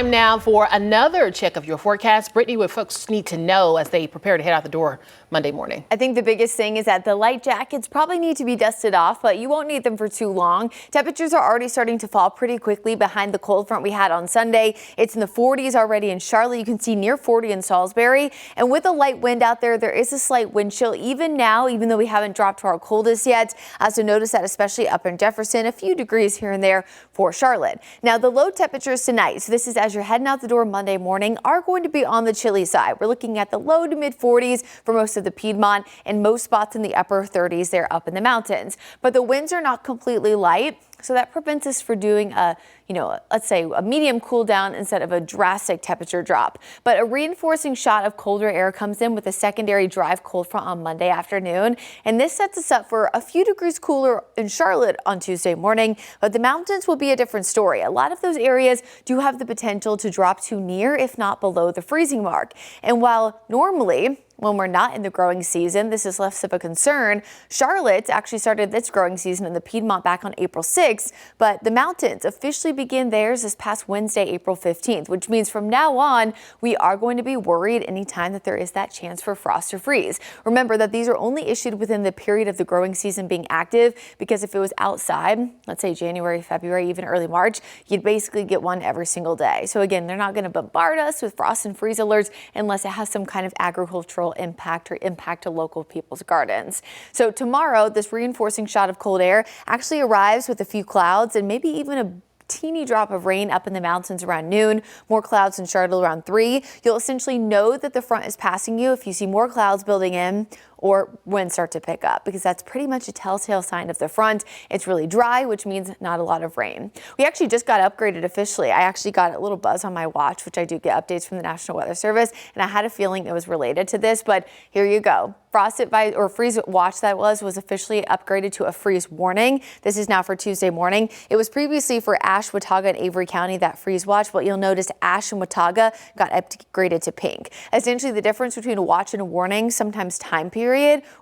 Time now for another check of your forecast. Brittany, what folks need to know as they prepare to head out the door Monday morning. I think the biggest thing is that the light jackets probably need to be dusted off, but you won't need them for too long. Temperatures are already starting to fall pretty quickly behind the cold front we had on Sunday. It's in the 40s already in Charlotte. You can see near 40 in Salisbury. And with a light wind out there, there is a slight wind chill even now, even though we haven't dropped to our coldest yet. So notice that especially up in Jefferson, a few degrees here and there for Charlotte. Now the low temperatures tonight, so this is as you're heading out the door Monday morning, are going to be on the chilly side. We're looking at the low to mid 40s for most of the Piedmont and most spots in the upper 30s there up in the mountains. But the winds are not completely light, so that prevents us from doing let's say a medium cool down instead of a drastic temperature drop. But a reinforcing shot of colder air comes in with a secondary drive cold front on Monday afternoon. And this sets us up for a few degrees cooler in Charlotte on Tuesday morning. But the mountains will be a different story. A lot of those areas do have the potential to drop to near, if not below, the freezing mark. And while normally, when we're not in the growing season, this is less of a concern. Charlotte actually started its growing season in the Piedmont back on April 6th, but the mountains officially begin theirs this past Wednesday, April 15th, which means from now on, we are going to be worried anytime that there is that chance for frost or freeze. Remember that these are only issued within the period of the growing season being active, because if it was outside, let's say January, February, even early March, you'd basically get one every single day. So again, they're not going to bombard us with frost and freeze alerts unless it has some kind of agricultural impact or impact to local people's gardens. So tomorrow, this reinforcing shot of cold air actually arrives with a few clouds and maybe even a teeny drop of rain up in the mountains around noon. More clouds in Charlotte around 3. You'll essentially know that the front is passing you if you see more clouds building in or winds start to pick up, because that's pretty much a telltale sign of the front. It's really dry, which means not a lot of rain. We actually just got upgraded officially. I actually got a little buzz on my watch, which I do get updates from the National Weather Service, and I had a feeling it was related to this, but here you go. Frost advice or freeze watch that was officially upgraded to a freeze warning. This is now for Tuesday morning. It was previously for Ashe, Watauga, and Avery County, that freeze watch, but you'll notice Ashe and Watauga got upgraded to pink. Essentially, the difference between a watch and a warning, sometimes time period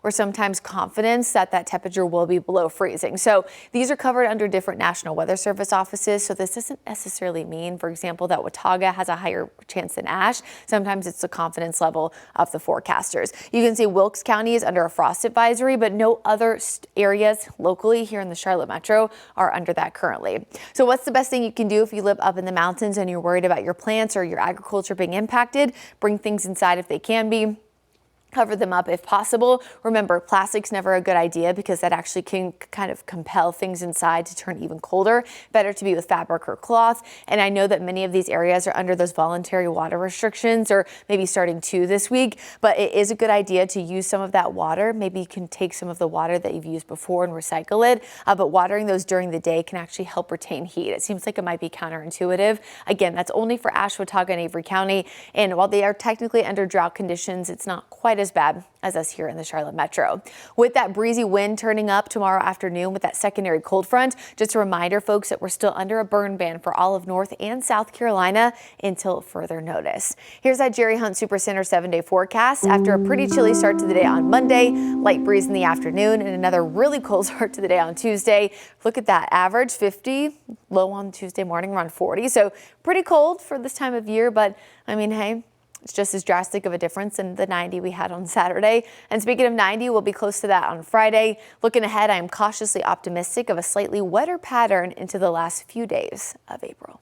or sometimes confidence that that temperature will be below freezing. So these are covered under different National Weather Service offices. So this doesn't necessarily mean, for example, that Watauga has a higher chance than Ashe. Sometimes it's the confidence level of the forecasters. You can see Wilkes County is under a frost advisory, but no other areas locally here in the Charlotte metro are under that currently. So what's the best thing you can do if you live up in the mountains and you're worried about your plants or your agriculture being impacted? Bring things inside if they can be. Cover them up if possible. Remember, plastic's never a good idea because that actually can kind of compel things inside to turn even colder. Better to be with fabric or cloth. And I know that many of these areas are under those voluntary water restrictions, or maybe starting 2 this week, but it is a good idea to use some of that water. Maybe you can take some of the water that you've used before and recycle it, but watering those during the day can actually help retain heat. It seems like it might be counterintuitive. Again, that's only for Ashe, Watauga, and Avery County. And while they are technically under drought conditions, it's not quite as bad as us here in the Charlotte metro. With that breezy wind turning up tomorrow afternoon with that secondary cold front, just a reminder, folks, that we're still under a burn ban for all of North and South Carolina until further notice. Here's that Jerry Hunt Super Center 7-day forecast. After a pretty chilly start to the day on Monday, light breeze in the afternoon, and another really cold start to the day on Tuesday. Look at that, average 50, low on Tuesday morning around 40. So pretty cold for this time of year, but I mean, hey, it's just as drastic of a difference than the 90 we had on Saturday. And speaking of 90, we'll be close to that on Friday. Looking ahead, I am cautiously optimistic of a slightly wetter pattern into the last few days of April.